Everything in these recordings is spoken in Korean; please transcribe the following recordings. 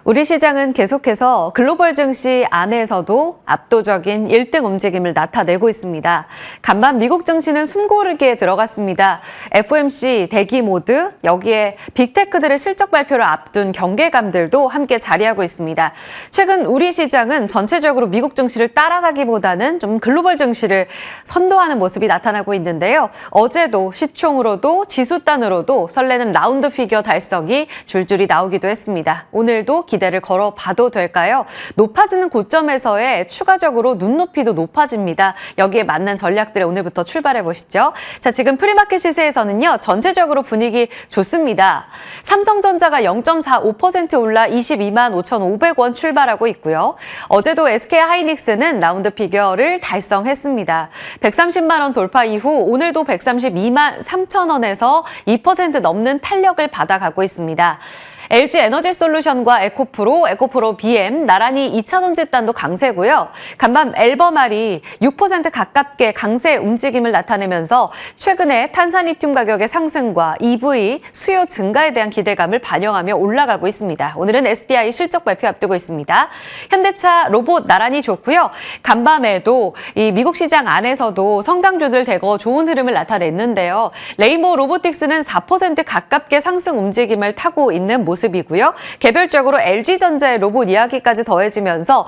우리 시장은 계속해서 글로벌 증시 안에서도 압도적인 1등 움직임을 나타내고 있습니다. 간밤 미국 증시는 숨고르기에 들어갔습니다. FOMC 대기 모드, 여기에 빅테크들의 실적 발표를 앞둔 경계감들도 함께 자리하고 있습니다. 최근 우리 시장은 전체적으로 미국 증시를 따라가기보다는 좀 글로벌 증시를 선도하는 모습이 나타나고 있는데요. 어제도 시총으로도 지수단으로도 설레는 라운드 피겨 달성이 줄줄이 나오기도 했습니다. 오늘도 기대를 걸어봐도 될까요? 높아지는 고점에서의 추가적으로 눈높이도 높아집니다. 여기에 맞는 전략들을 오늘부터 출발해 보시죠. 자, 지금 프리마켓 시세에서는요, 전체적으로 분위기 좋습니다. 삼성전자가 0.45% 올라 22만 5,500원 출발하고 있고요. 어제도 SK하이닉스는 라운드 피겨를 달성했습니다. 130만 원 돌파 이후 오늘도 132만 3천 원에서 2% 넘는 탄력을 받아가고 있습니다. LG에너지솔루션과 에코프로 BM 나란히 2차전지단도 강세고요. 간밤 앨범알이 6% 가깝게 강세 움직임을 나타내면서 최근에 탄산리튬 가격의 상승과 EV 수요 증가에 대한 기대감을 반영하며 올라가고 있습니다. 오늘은 SDI 실적 발표 앞두고 있습니다. 현대차 로봇 나란히 좋고요. 간밤에도 이 미국 시장 안에서도 성장주들 대거 좋은 흐름을 나타냈는데요. 레인보우 로보틱스는 4% 가깝게 상승 움직임을 타고 있는 모습이고요. 개별적으로 LG전자의 로봇 이야기까지 더해지면서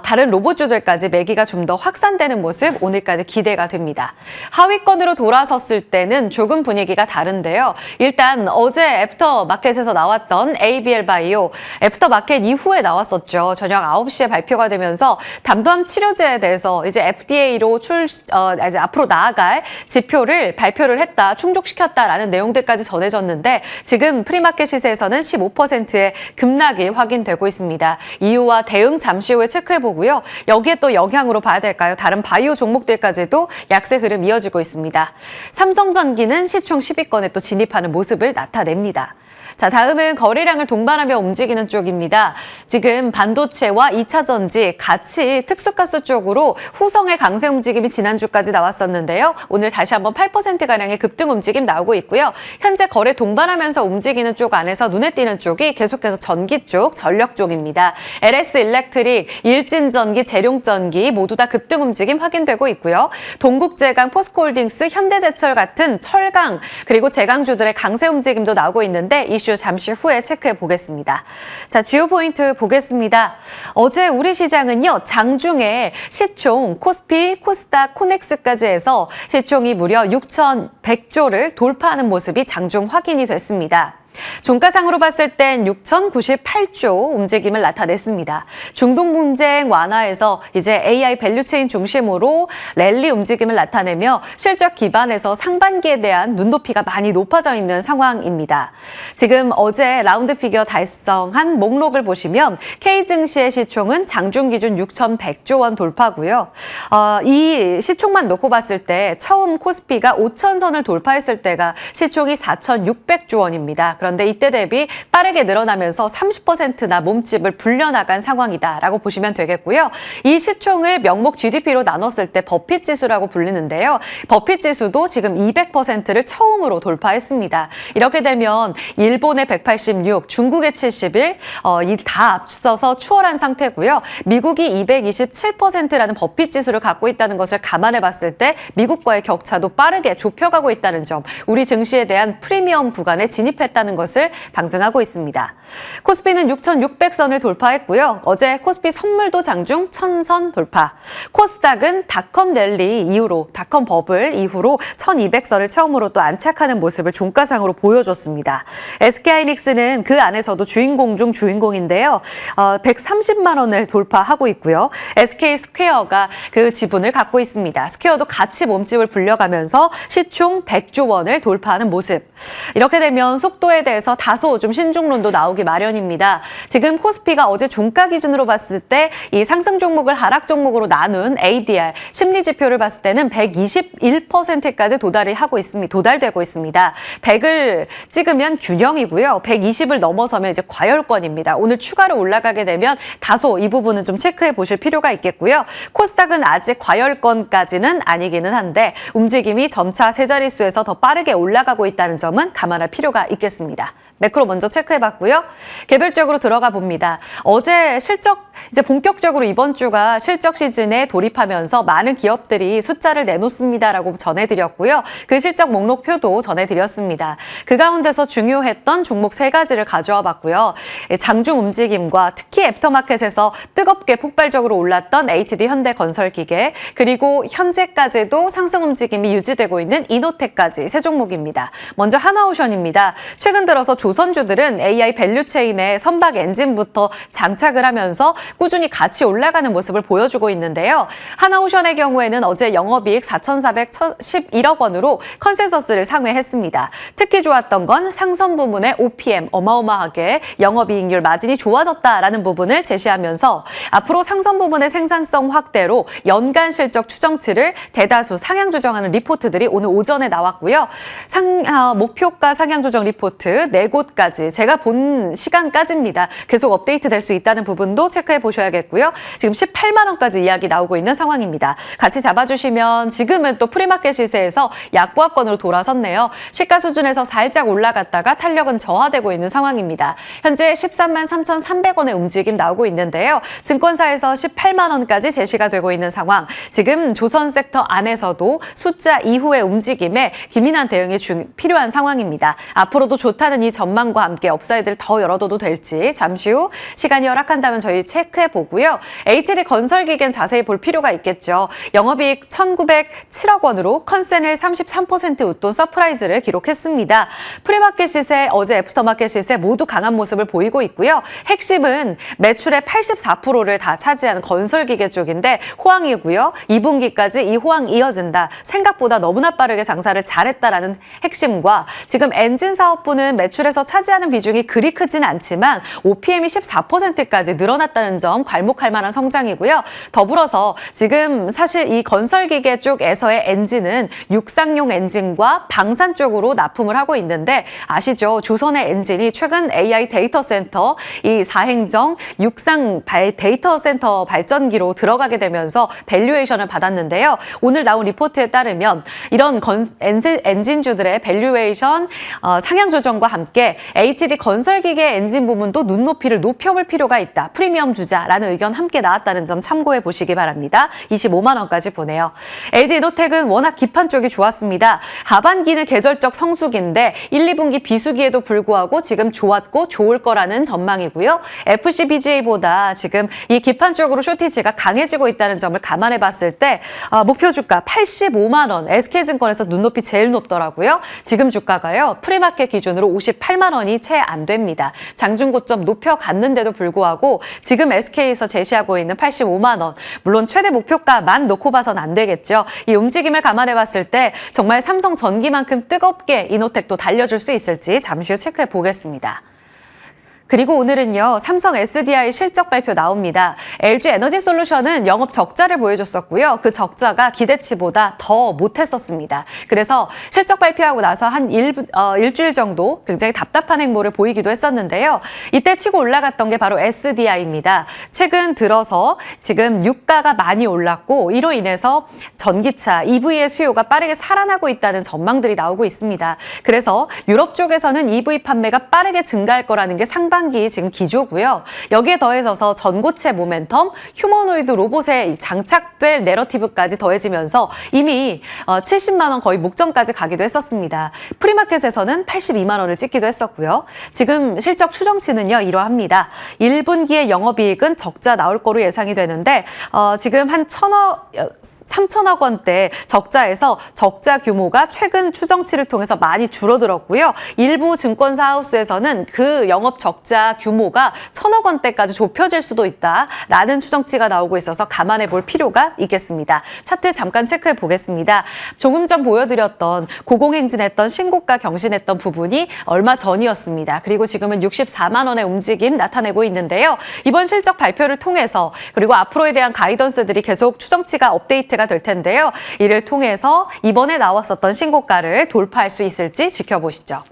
다른 로봇주들까지 매기가 좀 더 확산되는 모습 오늘까지 기대가 됩니다. 하위권으로 돌아섰을 때는 조금 분위기가 다른데요. 일단 어제 애프터마켓에서 나왔던 ABL 바이오 애프터마켓 이후에 나왔었죠. 저녁 9시에 발표가 되면서 담도암 치료제에 대해서 이제 FDA로 이제 앞으로 나아갈 지표를 발표를 했다, 충족시켰다라는 내용들까지 전해졌는데 지금 프리마켓 시세에서는 15%의 급락이 확인되고 있습니다. 이유와 대응 잠시 후에 체크해보고요. 여기에 또 영향으로 봐야 될까요? 다른 바이오 종목들까지도 약세 흐름 이어지고 있습니다. 삼성전기는 시총 10위권에 또 진입하는 모습을 나타냅니다. 자, 다음은 거래량을 동반하며 움직이는 쪽입니다. 지금 반도체와 2차전지 같이 특수가스 쪽으로 후성의 강세 움직임이 지난주까지 나왔었는데요. 오늘 다시 한번 8%가량의 급등 움직임 나오고 있고요. 현재 거래 동반하면서 움직이는 쪽 안에서 눈에 띄는 쪽이 계속해서 전기 쪽, 전력 쪽입니다. LS 일렉트릭, 일진전기, 재룡전기 모두 다 급등 움직임 확인되고 있고요. 동국제강, 포스코홀딩스, 현대제철 같은 철강 그리고 제강주들의 강세 움직임도 나오고 있는데 이슈 잠시 후에 체크해 보겠습니다. 자, 주요 포인트 보겠습니다. 어제 우리 시장은요, 장중에 시총 코스피, 코스닥, 코넥스까지 해서 시총이 무려 6,100조를 돌파하는 모습이 장중 확인이 됐습니다. 종가상으로 봤을 땐 6,098조 움직임을 나타냈습니다. 중동 분쟁 완화에서 이제 AI 밸류체인 중심으로 랠리 움직임을 나타내며 실적 기반에서 상반기에 대한 눈높이가 많이 높아져 있는 상황입니다. 지금 어제 라운드 피겨 달성한 목록을 보시면 K증시의 시총은 장중 기준 6,100조 원 돌파고요. 이 시총만 놓고 봤을 때 처음 코스피가 5,000선을 돌파했을 때가 시총이 4,600조 원입니다. 그런데 이때 대비 빠르게 늘어나면서 30%나 몸집을 불려나간 상황이다라고 보시면 되겠고요. 이 시총을 명목 GDP로 나눴을 때 버핏 지수라고 불리는데요. 버핏 지수도 지금 200%를 처음으로 돌파했습니다. 이렇게 되면 일본의 186, 중국의 71, 다 앞서서 추월한 상태고요. 미국이 227%라는 버핏 지수를 갖고 있다는 것을 감안해 봤을 때 미국과의 격차도 빠르게 좁혀가고 있다는 점, 우리 증시에 대한 프리미엄 구간에 진입했다는 것을 방증하고 있습니다. 코스피는 6,600선을 돌파했고요. 어제 코스피 선물도 장중 1,000선 돌파. 코스닥은 닷컴 랠리 이후로, 닷컴 버블 이후로 1,200선을 처음으로 또 안착하는 모습을 종가상으로 보여줬습니다. SK하이닉스는 그 안에서도 주인공 중 주인공인데요. 130만 원을 돌파하고 있고요. SK스퀘어가 그 지분을 갖고 있습니다. 스퀘어도 같이 몸집을 불려가면서 시총 100조 원을 돌파하는 모습. 이렇게 되면 속도에 대해서 다소 좀 신중론도 나오기 마련입니다. 지금 코스피가 어제 종가 기준으로 봤을 때 이 상승 종목을 하락 종목으로 나눈 ADR 심리 지표를 봤을 때는 121%까지 도달되고 있습니다. 100을 찍으면 균형이고요. 120을 넘어서면 이제 과열권입니다. 오늘 추가로 올라가게 되면 다소 이 부분은 좀 체크해 보실 필요가 있겠고요. 코스닥은 아직 과열권까지는 아니기는 한데 움직임이 점차 세 자릿수에서 더 빠르게 올라가고 있다는 점은 감안할 필요가 있겠습니다. 매크로 먼저 체크해봤고요. 개별적으로 들어가 봅니다. 어제 실적 이제 본격적으로 이번 주가 실적 시즌에 돌입하면서 많은 기업들이 숫자를 내놓습니다라고 전해드렸고요. 그 실적 목록표도 전해드렸습니다. 그 가운데서 중요했던 종목 3가지를 가져와 봤고요. 장중 움직임과 특히 애프터마켓에서 뜨겁게 폭발적으로 올랐던 HD 현대건설기계 그리고 현재까지도 상승 움직임이 유지되고 있는 이노텍까지 세 종목입니다. 먼저 하나오션입니다. 최근 들어서 조선주들은 AI 밸류체인의 선박 엔진부터 장착을 하면서 꾸준히 같이 올라가는 모습을 보여주고 있는데요. 하나오션의 경우에는 어제 영업이익 4,411억 원으로 컨센서스를 상회했습니다. 특히 좋았던 건 상선 부문의 OPM 어마어마하게 영업이익률 마진이 좋아졌다라는 부분을 제시하면서 앞으로 상선 부문의 생산성 확대로 연간 실적 추정치를 대다수 상향 조정하는 리포트들이 오늘 오전에 나왔고요. 목표가 상향 조정 리포트 4곳까지 제가 본 시간까지입니다. 계속 업데이트 될 수 있다는 부분도 체크해 보셔야겠고요. 지금 18만 원까지 이야기 나오고 있는 상황입니다. 같이 잡아주시면 지금은 또 프리마켓 시세에서 약보합권으로 돌아섰네요. 시가 수준에서 살짝 올라갔다가 탄력은 저하되고 있는 상황입니다. 현재 13만 3,300원의 움직임 나오고 있는데요. 증권사에서 18만 원까지 제시가 되고 있는 상황. 지금 조선 섹터 안에서도 숫자 이후의 움직임에 기민한 대응이 필요한 상황입니다. 앞으로도 좋다는 이 전망과 함께 업사이드를 더 열어둬도 될지 잠시 후 시간이 허락한다면 저희 체크해 보고요. HD 건설기계는 자세히 볼 필요가 있겠죠. 영업이익 1,907억 원으로 컨센을 33% 웃돈 서프라이즈를 기록했습니다. 프리마켓 시세, 어제 애프터마켓 시세 모두 강한 모습을 보이고 있고요. 핵심은 매출의 84%를 다 차지하는 건설기계 쪽인데 호황이고요. 2분기까지 이 호황 이어진다. 생각보다 너무나 빠르게 장사를 잘했다라는 핵심과 지금 엔진 사업부는 매출에서 차지하는 비중이 그리 크진 않지만 OPM이 14%까지 늘어났다는 점 괄목할 만한 성장이고요. 더불어서 지금 사실 이 건설기계 쪽에서의 엔진은 육상용 엔진과 방산 쪽으로 납품을 하고 있는데 아시죠? 조선의 엔진이 최근 AI 데이터 센터 이 사행정 육상 데이터 센터 발전기로 들어가게 되면서 밸류에이션을 받았는데요. 오늘 나온 리포트에 따르면 이런 엔진주들의 밸류에이션 상향 조정과 함께 HD 건설기계 엔진 부문도 눈높이를 높여볼 필요가 있다. 프리미엄 주자라는 의견 함께 나왔다는 점 참고해 보시기 바랍니다. 25만 원까지 보내요. LG이노텍은 워낙 기판 쪽이 좋았습니다. 하반기는 계절적 성수기인데 1, 2분기 비수기에도 불구하고 지금 좋았고 좋을 거라는 전망이고요. FCBGA보다 지금 이 기판 쪽으로 쇼티지가 강해지고 있다는 점을 감안해 봤을 때 목표 주가 85만 원, SK증권에서 눈높이 제일 높더라고요. 지금 주가가요. 프리마켓 기준으로 58만 원이 채 안 됩니다. 장중 고점 높여갔는데도 불구하고 지금 SK에서 제시하고 있는 85만 원. 물론 최대 목표가만 놓고 봐선 안 되겠죠. 이 움직임을 감안해 봤을 때 정말 삼성전기만큼 뜨겁게 이노텍도 달려줄 수 있을지 잠시 후 체크해 보겠습니다. 그리고 오늘은요, 삼성 SDI 실적 발표 나옵니다. LG 에너지솔루션은 영업 적자를 보여줬었고요. 그 적자가 기대치보다 더 못했었습니다. 그래서 실적 발표하고 나서 한 일주일 정도 굉장히 답답한 행보를 보이기도 했었는데요. 이때 치고 올라갔던 게 바로 SDI입니다. 최근 들어서 지금 유가가 많이 올랐고 이로 인해서 전기차, EV의 수요가 빠르게 살아나고 있다는 전망들이 나오고 있습니다. 그래서 유럽 쪽에서는 EV 판매가 빠르게 증가할 거라는 게 상반기 지금 기조고요. 여기에 더해져서 전고체 모멘텀, 휴머노이드 로봇에 장착될 내러티브까지 더해지면서 이미 70만 원 거의 목전까지 가기도 했었습니다. 프리마켓에서는 82만 원을 찍기도 했었고요. 지금 실적 추정치는요, 이러합니다. 1분기의 영업이익은 적자 나올 거로 예상이 되는데 지금 한 3천억 원대 적자에서 적자 규모가 최근 추정치를 통해서 많이 줄어들었고요. 일부 증권사 하우스에서는 그 영업 적자 규모가 1,000억 원대까지 좁혀질 수도 있다라는 추정치가 나오고 있어서 감안해 볼 필요가 있겠습니다. 차트 잠깐 체크해 보겠습니다. 조금 전 보여드렸던 고공행진했던 신고가 경신했던 부분이 얼마 전이었습니다. 그리고 지금은 64만 원의 움직임 나타내고 있는데요. 이번 실적 발표를 통해서 그리고 앞으로에 대한 가이던스들이 계속 추정치가 업데이트가 될 텐데요. 이를 통해서 이번에 나왔었던 신고가를 돌파할 수 있을지 지켜보시죠.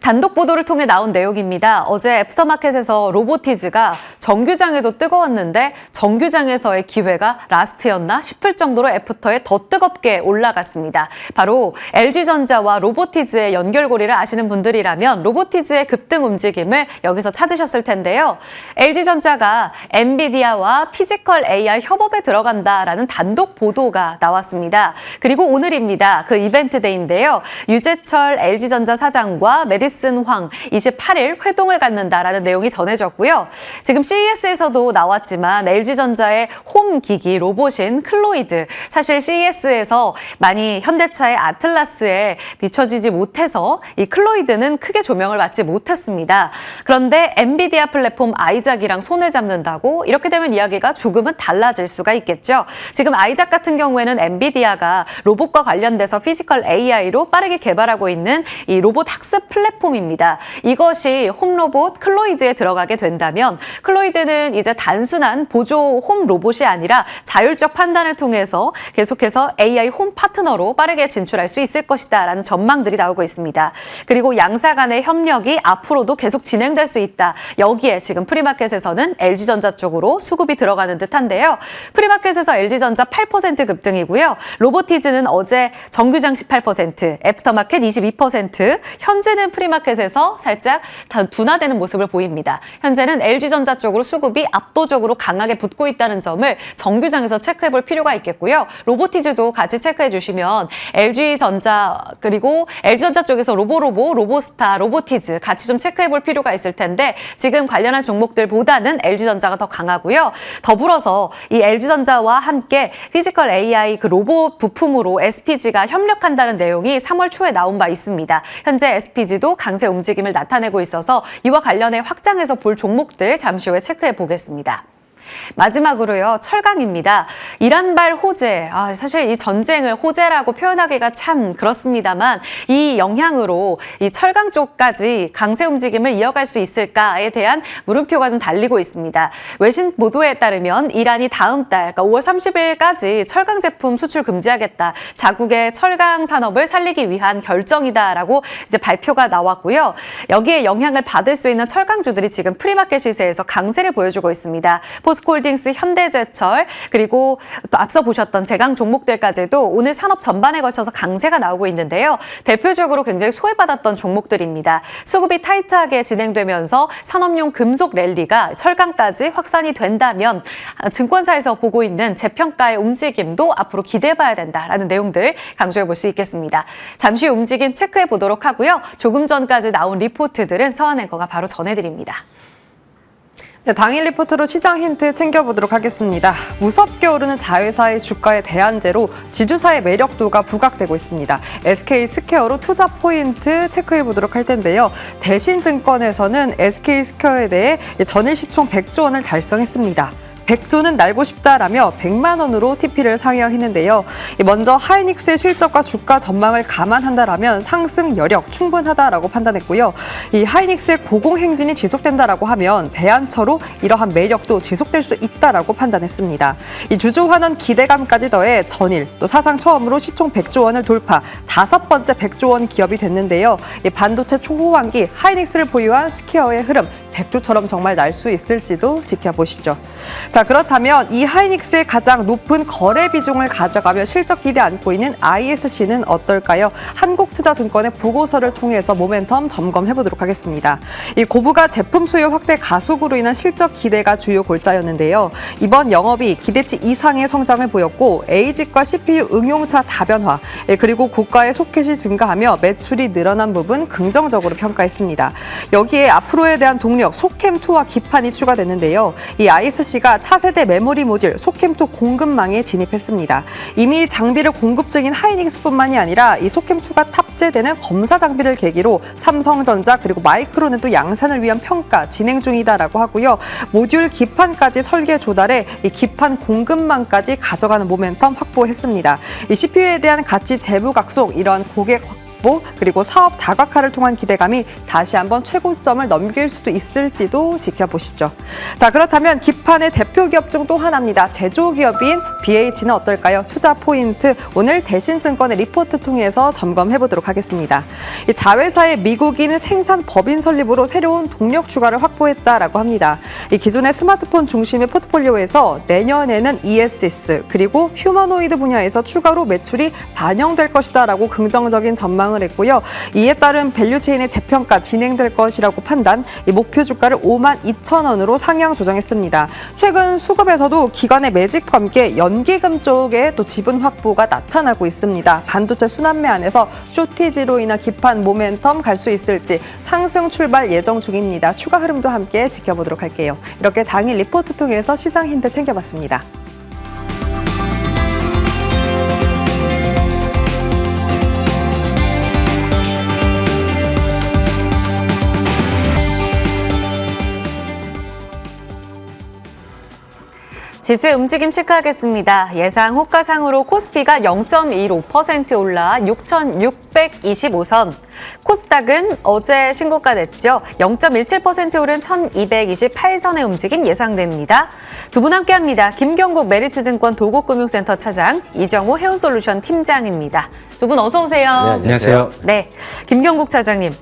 단독 보도를 통해 나온 내용입니다. 어제 애프터마켓에서 로보티즈가 정규장에도 뜨거웠는데 정규장에서의 기회가 라스트였나 싶을 정도로 애프터에 더 뜨겁게 올라갔습니다. 바로 LG전자와 로보티즈의 연결고리를 아시는 분들이라면 로보티즈의 급등 움직임을 여기서 찾으셨을 텐데요. LG전자가 엔비디아와 피지컬 AI 협업에 들어간다라는 단독 보도가 나왔습니다. 그리고 오늘입니다. 그 이벤트데이인데요. 유재철 LG전자 사장과 메디슨 황 28일 회동을 갖는다라는 내용이 전해졌고요. 지금 CES에서도 나왔지만 LG전자의 홈 기기 로봇인 클로이드, 사실 CES에서 많이 현대차의 아틀라스에 비춰지지 못해서 이 클로이드는 크게 조명을 받지 못했습니다. 그런데 엔비디아 플랫폼 아이작이랑 손을 잡는다고 이렇게 되면 이야기가 조금은 달라질 수가 있겠죠. 지금 아이작 같은 경우에는 엔비디아가 로봇과 관련돼서 피지컬 AI로 빠르게 개발하고 있는 이 로봇 학습 플랫폼입니다. 이것이 홈로봇 클로이드에 들어가게 된다면 클로이드는 이제 단순한 보조 홈 로봇이 아니라 자율적 판단을 통해서 계속해서 AI 홈 파트너로 빠르게 진출할 수 있을 것이다 라는 전망들이 나오고 있습니다. 그리고 양사 간의 협력이 앞으로도 계속 진행될 수 있다. 여기에 지금 프리마켓에서는 LG전자 쪽으로 수급이 들어가는 듯한데요. 프리마켓에서 LG전자 8% 급등이고요. 로보티즈는 어제 정규장 18%, 애프터마켓 22%, 현재는 프리마켓에서 살짝 둔화되는 모습을 보입니다. 현재는 LG전자 쪽으로 수급이 압도적으로 강하게 붙고 있다는 점을 정규장에서 체크해볼 필요가 있겠고요. 로보티즈도 같이 체크해 주시면 LG전자 그리고 LG전자 쪽에서 로보로보, 로보스타, 로보티즈 같이 좀 체크해볼 필요가 있을 텐데 지금 관련한 종목들보다는 LG전자가 더 강하고요. 더불어서 이 LG전자와 함께 피지컬 AI 그 로봇 부품으로 SPG가 협력한다는 내용이 3월 초에 나온 바 있습니다. 현재 SPG도 강세 움직임을 나타내고 있어서 이와 관련해 확장해서 볼 종목들 잠시 후에 체크해 보겠습니다. 마지막으로요, 철강입니다. 이란발 호재, 사실 이 전쟁을 호재라고 표현하기가 참 그렇습니다만 이 영향으로 이 철강 쪽까지 강세 움직임을 이어갈 수 있을까에 대한 물음표가 좀 달리고 있습니다. 외신 보도에 따르면 이란이 다음 달, 그러니까 5월 30일까지 철강 제품 수출 금지하겠다. 자국의 철강 산업을 살리기 위한 결정이다라고 이제 발표가 나왔고요. 여기에 영향을 받을 수 있는 철강주들이 지금 프리마켓 시세에서 강세를 보여주고 있습니다. 포스코홀딩스, 현대제철, 그리고 또 앞서 보셨던 제강 종목들까지도 오늘 산업 전반에 걸쳐서 강세가 나오고 있는데요. 대표적으로 굉장히 소외받았던 종목들입니다. 수급이 타이트하게 진행되면서 산업용 금속 랠리가 철강까지 확산이 된다면 증권사에서 보고 있는 재평가의 움직임도 앞으로 기대해봐야 된다라는 내용들 강조해 볼 수 있겠습니다. 잠시 후 움직임 체크해 보도록 하고요. 조금 전까지 나온 리포트들은 서한 앵커가 바로 전해드립니다. 네, 당일 리포트로 시장 힌트 챙겨보도록 하겠습니다. 무섭게 오르는 자회사의 주가의 대안제로 지주사의 매력도가 부각되고 있습니다. SK스퀘어로 투자 포인트 체크해보도록 할 텐데요. 대신증권에서는 SK스퀘어에 대해 전일 시총 100조 원을 달성했습니다. 100조는 날고 싶다라며 100만 원으로 TP를 상향했는데요. 먼저 하이닉스의 실적과 주가 전망을 감안한다라면 상승 여력 충분하다라고 판단했고요. 이 하이닉스의 고공행진이 지속된다라고 하면 대안처로 이러한 매력도 지속될 수 있다라고 판단했습니다. 이 주주 환원 기대감까지 더해 전일 또 사상 처음으로 시총 100조 원을 돌파, 5번째 100조 원 기업이 됐는데요. 이 반도체 초호환기 하이닉스를 보유한 스퀘어의 흐름 100조처럼 정말 날 수 있을지도 지켜보시죠. 자, 그렇다면 이 하이닉스의 가장 높은 거래 비중을 가져가며 실적 기대 안고 있는 ISC는 어떨까요? 한국투자증권의 보고서를 통해서 모멘텀 점검해보도록 하겠습니다. 이 고부가 제품 수요 확대 가속으로 인한 실적 기대가 주요 골자였는데요. 이번 영업이 기대치 이상의 성장을 보였고 AG과 CPU 응용차 다변화, 그리고 고가의 소켓이 증가하며 매출이 늘어난 부분 긍정적으로 평가했습니다. 여기에 앞으로에 대한 동력 소캠2와 기판이 추가됐는데요. 이 ISC가 차세대 메모리 모듈 소캠2 공급망에 진입했습니다. 이미 장비를 공급 중인 하이닉스뿐만이 아니라 이 소캠2가 탑재되는 검사 장비를 계기로 삼성전자 그리고 마이크론은 또 양산을 위한 평가 진행 중이다라고 하고요. 모듈 기판까지 설계 조달해 이 기판 공급망까지 가져가는 모멘텀 확보했습니다. 이 CPU에 대한 가치 재무각속 이러한 고객 확보, 그리고 사업 다각화를 통한 기대감이 다시 한번 최고점을 넘길 수도 있을지도 지켜보시죠. 자, 그렇다면 기판의 대표 기업 중 또 하나입니다. 제조기업인 BH는 어떨까요? 투자 포인트 오늘 대신증권의 리포트 통해서 점검해 보도록 하겠습니다. 이 자회사의 미국인 생산 법인 설립으로 새로운 동력 추가를 확보했다라고 합니다. 이 기존의 스마트폰 중심의 포트폴리오에서 내년에는 ESS 그리고 휴머노이드 분야에서 추가로 매출이 반영될 것이다라고 긍정적인 전망을 했고요. 이에 따른 밸류체인의 재평가 진행될 것이라고 판단, 이 목표 주가를 52,000원으로 상향 조정했습니다. 최근 수급에서도 기관의 매집과 함께 연기금 쪽에 또 지분 확보가 나타나고 있습니다. 반도체 순환매 안에서 쇼티지로 인한 기판 모멘텀 갈 수 있을지 상승 출발 예정 중입니다. 추가 흐름도 함께 지켜보도록 할게요. 이렇게 당일 리포트 통해서 시장 힌트 챙겨봤습니다. 지수의 움직임 체크하겠습니다. 예상 호가상으로 코스피가 0.15% 올라 6,625선. 코스닥은 어제 신고가 냈죠. 0.17% 오른 1,228선의 움직임 예상됩니다. 두 분 함께합니다. 김경국 메리츠증권 도곡금융센터 차장, 이정호 헤어솔루션 팀장입니다. 두 분 어서 오세요. 네, 안녕하세요. 네, 김경국 차장님.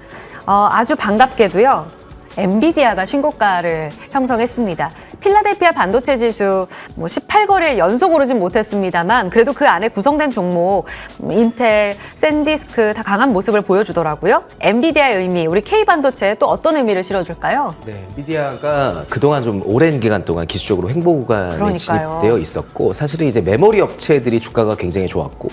아주 반갑게도요. 엔비디아가 신고가를 형성했습니다. 필라델피아 반도체 지수 18거래일 연속 오르진 못했습니다만 그래도 그 안에 구성된 종목 인텔, 샌디스크 다 강한 모습을 보여주더라고요. 엔비디아의 의미, 우리 K반도체에 또 어떤 의미를 실어줄까요? 네, 엔비디아가 그동안 좀 오랜 기간 동안 기술적으로 횡보 구간에 진입되어 있었고 사실은 이제 메모리 업체들이 주가가 굉장히 좋았고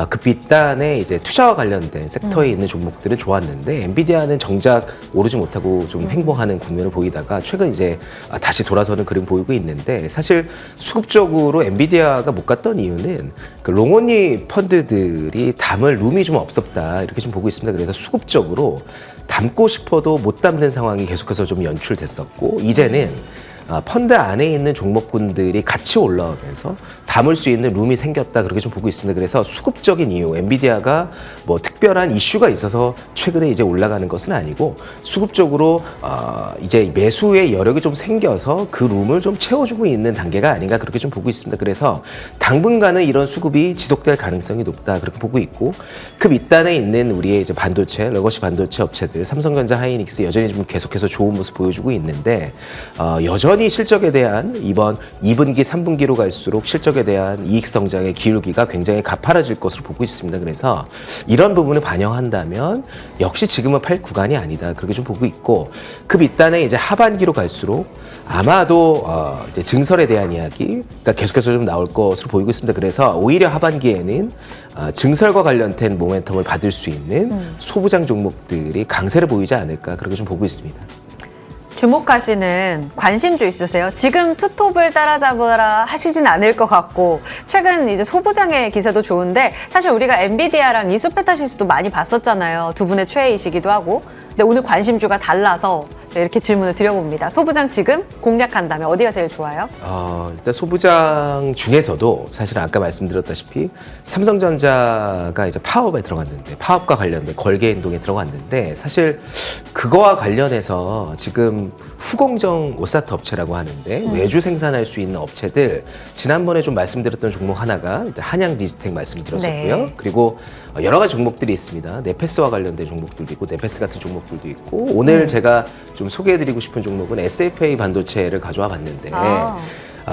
그 빗단에 이제 투자와 관련된 섹터에 있는 종목들은 좋았는데 엔비디아는 정작 오르지 못하고 좀 횡보하는 국면을 보이다가 최근 이제 다시 돌아서는 그림 보이고 있는데 사실 수급적으로 엔비디아가 못 갔던 이유는 그 롱온리 펀드들이 담을 룸이 좀 없었다 이렇게 좀 보고 있습니다. 그래서 수급적으로 담고 싶어도 못 담는 상황이 계속해서 좀 연출됐었고 이제는 펀드 안에 있는 종목군들이 같이 올라오면서 담을 수 있는 룸이 생겼다 그렇게 좀 보고 있습니다. 그래서 수급적인 이유, 엔비디아가 뭐 특별한 이슈가 있어서 최근에 이제 올라가는 것은 아니고 수급적으로 이제 매수의 여력이 좀 생겨서 그 룸을 좀 채워주고 있는 단계가 아닌가 그렇게 좀 보고 있습니다. 그래서 당분간은 이런 수급이 지속될 가능성이 높다 그렇게 보고 있고 그 밑단에 있는 우리의 이제 반도체, 레거시 반도체 업체들, 삼성전자, 하이닉스 여전히 좀 계속해서 좋은 모습 보여주고 있는데 여전히 실적에 대한 이번 2분기, 3분기로 갈수록 실적에 대한 이익 성장의 기울기가 굉장히 가파라질 것으로 보고 있습니다. 그래서 이런 부분을 반영한다면 역시 지금은 팔 구간이 아니다 그렇게 좀 보고 있고 그 밑단에 이제 하반기로 갈수록 아마도 이제 증설에 대한 이야기가 계속해서 좀 나올 것으로 보이고 있습니다. 그래서 오히려 하반기에는 증설과 관련된 모멘텀을 받을 수 있는 소부장 종목들이 강세를 보이지 않을까 그렇게 좀 보고 있습니다. 주목하시는 관심주 있으세요? 지금 투톱을 따라잡으라 하시진 않을 것 같고 최근 이제 소부장의 기세도 좋은데 사실 우리가 엔비디아랑 이수페타시스도 많이 봤었잖아요. 두 분의 최애이시기도 하고. 근데 오늘 관심주가 달라서 이렇게 질문을 드려봅니다. 소부장 지금 공략한다면 어디가 제일 좋아요? 일단 소부장 중에서도 사실 아까 말씀드렸다시피 삼성전자가 이제 파업에 들어갔는데 파업과 관련된 걸개 행동에 들어갔는데 사실 그거와 관련해서 지금 후공정 오사트 업체라고 하는데 외주 생산할 수 있는 업체들 지난번에 좀 말씀드렸던 종목 하나가 한양 디지텍 말씀드렸었고요. 네. 그리고 여러 가지 종목들이 있습니다. 네페스와 관련된 종목들도 있고 네페스 같은 종목들도 있고 오늘 제가 좀 소개해드리고 싶은 종목은 SFA 반도체를 가져와 봤는데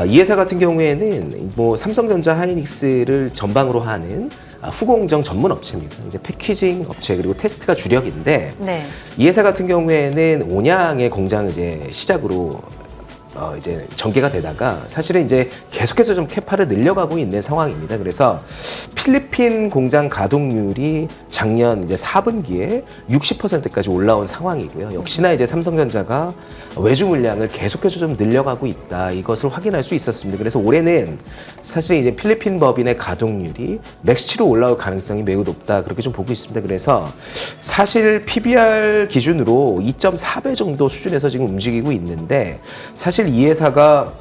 이 회사 같은 경우에는 뭐 삼성전자, 하이닉스를 전방으로 하는 후공정 전문 업체입니다. 이제 패키징 업체 그리고 테스트가 주력인데 네. 이 회사 같은 경우에는 온양의 공장을 이제 시작으로 이제 전개가 되다가 사실은 이제 계속해서 좀 캐파를 늘려가고 있는 상황입니다. 그래서 필리핀 공장 가동률이 작년 이제 4분기에 60%까지 올라온 상황이고요. 역시나 이제 삼성전자가 외주 물량을 계속해서 좀 늘려가고 있다. 이것을 확인할 수 있었습니다. 그래서 올해는 사실 이제 필리핀 법인의 가동률이 맥시치로 올라올 가능성이 매우 높다. 그렇게 좀 보고 있습니다. 그래서 사실 PBR 기준으로 2.4배 정도 수준에서 지금 움직이고 있는데 사실 이 회사가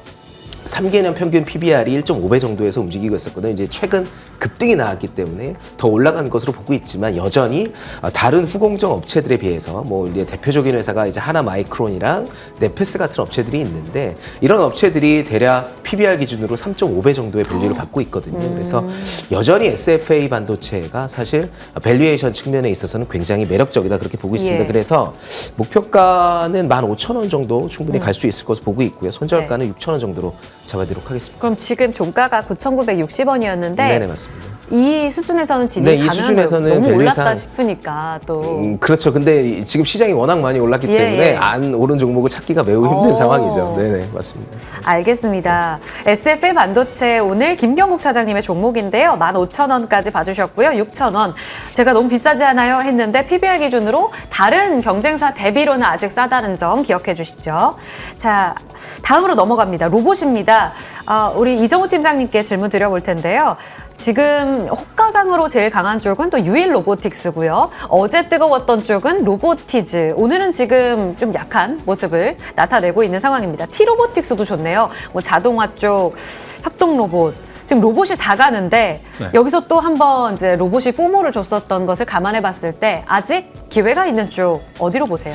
3개년 평균 PBR이 1.5배 정도에서 움직이고 있었거든요. 이제 최근 급등이 나왔기 때문에 더 올라간 것으로 보고 있지만 여전히 다른 후공정 업체들에 비해서 뭐 이제 대표적인 회사가 이제 하나마이크론이랑 네페스 같은 업체들이 있는데 이런 업체들이 대략 PBR 기준으로 3.5배 정도의 밸류를 받고 있거든요. 그래서 여전히 SFA 반도체가 사실 밸류에이션 측면에 있어서는 굉장히 매력적이다 그렇게 보고 있습니다. 예. 그래서 목표가는 15,000원 정도 충분히 갈 수 있을 것으로 보고 있고요. 손절가는 6,000원 정도로 잡아드리도록 하겠습니다. 그럼 지금 종가가 9,960원이었는데 네네 맞습니다. 이 수준에서는 진입 네, 이 가능한데 수준에서는 너무 올랐다 밸류상 싶으니까 또 그렇죠. 근데 지금 시장이 워낙 많이 올랐기 예, 때문에 예. 안 오른 종목을 찾기가 매우 힘든 오. 상황이죠. 네네 맞습니다. 알겠습니다. SFA 반도체 오늘 김경국 차장님의 종목인데요. 15,000원까지 봐주셨고요. 6,000원. 제가 너무 비싸지 않아요 했는데 PBR 기준으로 다른 경쟁사 대비로는 아직 싸다는 점 기억해 주시죠. 자, 다음으로 넘어갑니다. 로봇입니다. 우리 이정우 팀장님께 질문 드려볼 텐데요. 지금 호가상으로 제일 강한 쪽은 또 유일 로보틱스고요. 어제 뜨거웠던 쪽은 로보티즈. 오늘은 지금 좀 약한 모습을 나타내고 있는 상황입니다. T로보틱스도 좋네요. 뭐 자동화 쪽, 협동 로봇. 지금 로봇이 다 가는데 네. 여기서 또 한번 이제 로봇이 포모를 줬었던 것을 감안해 봤을 때 아직 기회가 있는 쪽 어디로 보세요?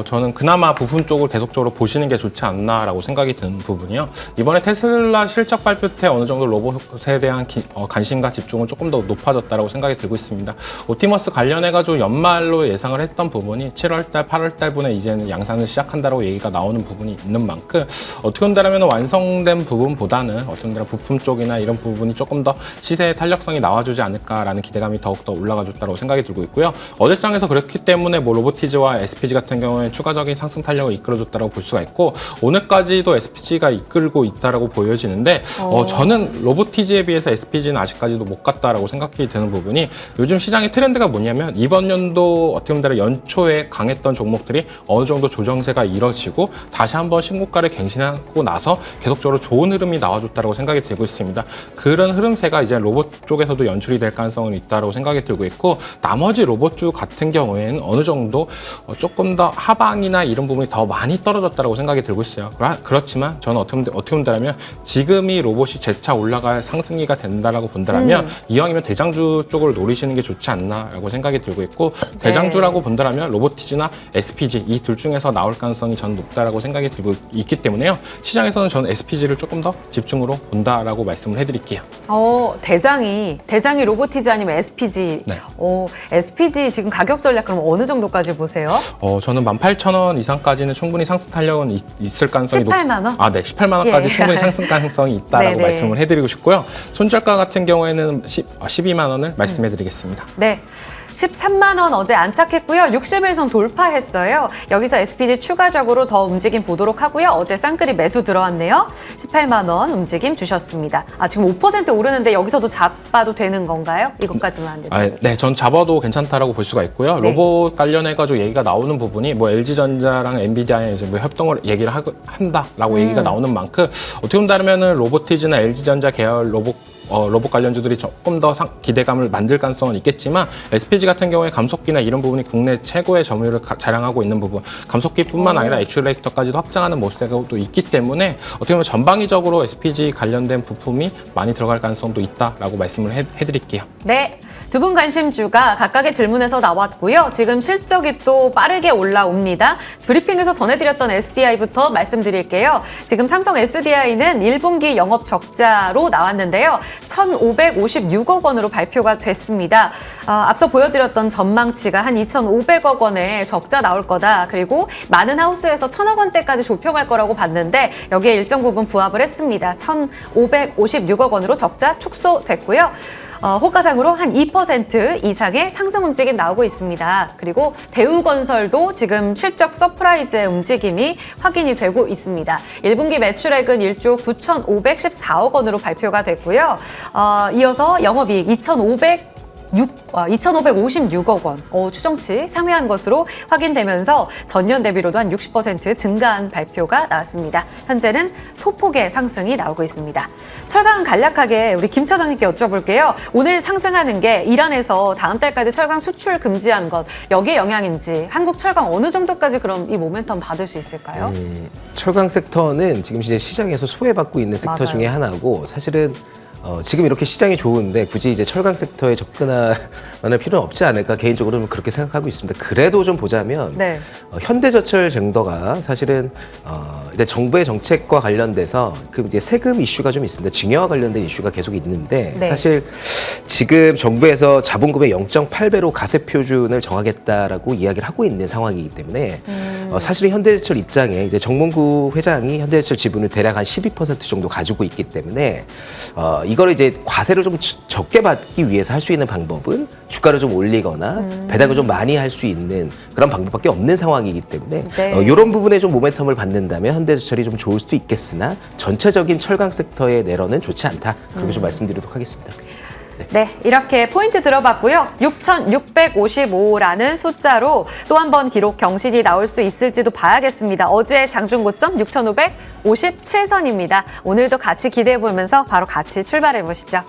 저는 그나마 부품 쪽을 계속적으로 보시는 게 좋지 않나라고 생각이 드는 부분이요. 이번에 테슬라 실적 발표 때 어느 정도 로봇에 대한 관심과 집중은 조금 더 높아졌다고 생각이 들고 있습니다. 옵티머스 관련해가지고 연말로 예상을 했던 부분이 7월달, 8월달 분에 이제는 양산을 시작한다고 얘기가 나오는 부분이 있는 만큼 어떻게 본다면 완성된 부분보다는 어떻게 본다면 부품 쪽이나 이런 부분이 조금 더 시세의 탄력성이 나와주지 않을까라는 기대감이 더욱더 올라가줬다고 생각이 들고 있고요. 어제장에서 그렇기 때문에 뭐 로보티즈와 SPG 같은 경우에 추가적인 상승 탄력을 이끌어줬다고 볼 수가 있고 오늘까지도 SPG가 이끌고 있다라고 보여지는데 저는 로보티즈에 비해서 SPG는 아직까지도 못 갔다라고 생각이 드는 부분이 요즘 시장의 트렌드가 뭐냐면 이번 연도 어떻게 보면 연초에 강했던 종목들이 어느 정도 조정세가 이뤄지고 다시 한번 신고가를 갱신하고 나서 계속적으로 좋은 흐름이 나와줬다고 생각이 들고 있습니다. 그런 흐름세가 이제 로봇 쪽에서도 연출이 될 가능성은 있다고 생각이 들고 있고 나머지 로봇주 같은 경우에는 어느 정도 조금 더 하방이나 이런 부분이 더 많이 떨어졌다고 생각이 들고 있어요. 그렇지만 저는 어떻게 본다면 지금이 로봇이 재차 올라갈 상승기가 된다라고 본다면 이왕이면 대장주 쪽을 노리시는 게 좋지 않나라고 생각이 들고 있고 대장주라고 본다면 로보티즈나 SPG 이 둘 중에서 나올 가능성이 저는 높다라고 생각이 들고 있기 때문에요. 시장에서는 저는 SPG를 조금 더 집중으로 본다라고 말씀을 해드릴게요. 대장이 로보티즈 아니면 SPG. 네. SPG 지금 가격 전략 그럼 어느 정도까지 보세요? 저는 18,000원 이상까지는 충분히 상승 탄력은 있을 가능성이 18만 원? 네, 18만 원까지 예. 충분히 상승 가능성이 있다라고 네네. 말씀을 해드리고 싶고요. 손절가 같은 경우에는 12만 원을 말씀해드리겠습니다. 네. 13만 원 어제 안착했고요. 60일선 돌파했어요. 여기서 SPG 추가적으로 더 움직임 보도록 하고요. 어제 쌍끌이 매수 들어왔네요. 18만 원 움직임 주셨습니다. 지금 5% 오르는데 여기서도 잡아도 되는 건가요? 이것까지만 안 되죠. 네, 전 잡아도 괜찮다라고 볼 수가 있고요. 네. 로봇 관련해가지고 얘기가 나오는 부분이 뭐 LG전자랑 엔비디아에 이제 뭐 협동을 얘기를 한다라고 얘기가 나오는 만큼 어떻게 본다면은 로보티즈나 LG전자 계열 로봇 관련주들이 조금 더 기대감을 만들 가능성은 있겠지만 SPG 같은 경우에 감속기나 이런 부분이 국내 최고의 점유율을 자랑하고 있는 부분 감속기뿐만 아니라 액추레이터까지도 확장하는 모습도 있기 때문에 어떻게 보면 전방위적으로 SPG 관련된 부품이 많이 들어갈 가능성도 있다라고 말씀을 해드릴게요. 네, 두 분 관심주가 각각의 질문에서 나왔고요. 지금 실적이 또 빠르게 올라옵니다. 브리핑에서 전해드렸던 SDI부터 말씀드릴게요. 지금 삼성 SDI는 1분기 영업 적자로 나왔는데요. 1,556억 원으로 발표가 됐습니다. 앞서 보여드렸던 전망치가 한 2,500억 원의 적자 나올 거다. 그리고 많은 하우스에서 1,000억 원대까지 좁혀갈 거라고 봤는데 여기에 일정 부분 부합을 했습니다. 1,556억 원으로 적자 축소됐고요. 호가상으로 한 2% 이상의 상승 움직임 나오고 있습니다. 그리고 대우건설도 지금 실적 서프라이즈의 움직임이 확인이 되고 있습니다. 1분기 매출액은 1조 9,514억 원으로 발표가 됐고요. 이어서 영업이익 2,556억 원 추정치 상회한 것으로 확인되면서 전년 대비로도 한 60% 증가한 발표가 나왔습니다. 현재는 소폭의 상승이 나오고 있습니다. 철강 간략하게 우리 김 차장님께 여쭤볼게요. 오늘 상승하는 게 이란에서 다음 달까지 철강 수출 금지한 것 여기에 영향인지 한국 철강 어느 정도까지 그럼 이 모멘텀 받을 수 있을까요? 철강 섹터는 지금 이제 시장에서 소외받고 있는 섹터 맞아요. 중에 하나고 사실은 지금 이렇게 시장이 좋은데 굳이 이제 철강 섹터에 접근할 필요는 없지 않을까 개인적으로는 그렇게 생각하고 있습니다. 그래도 좀 보자면 네. 현대제철 젠더가 사실은 이제 정부의 정책과 관련돼서 그 이제 세금 이슈가 좀 있습니다. 증여와 관련된 이슈가 계속 있는데 네. 사실 지금 정부에서 자본금의 0.8배로 가세 표준을 정하겠다라고 이야기를 하고 있는 상황이기 때문에 사실은 현대제철 입장에 이제 정몽구 회장이 현대제철 지분을 대략 한 12% 정도 가지고 있기 때문에 이걸 이제 과세를 좀 적게 받기 위해서 할 수 있는 방법은 주가를 좀 올리거나 배당을 좀 많이 할 수 있는 그런 방법밖에 없는 상황이기 때문에 네. 이런 부분에 좀 모멘텀을 받는다면 현대제철이 좀 좋을 수도 있겠으나 전체적인 철강 섹터의 내로는 좋지 않다. 그렇게 좀 말씀드리도록 하겠습니다. 네, 이렇게 포인트 들어봤고요. 6,655라는 숫자로 또 한 번 기록 경신이 나올 수 있을지도 봐야겠습니다. 어제 장중 고점 6,557선입니다. 오늘도 같이 기대해 보면서 바로 같이 출발해 보시죠.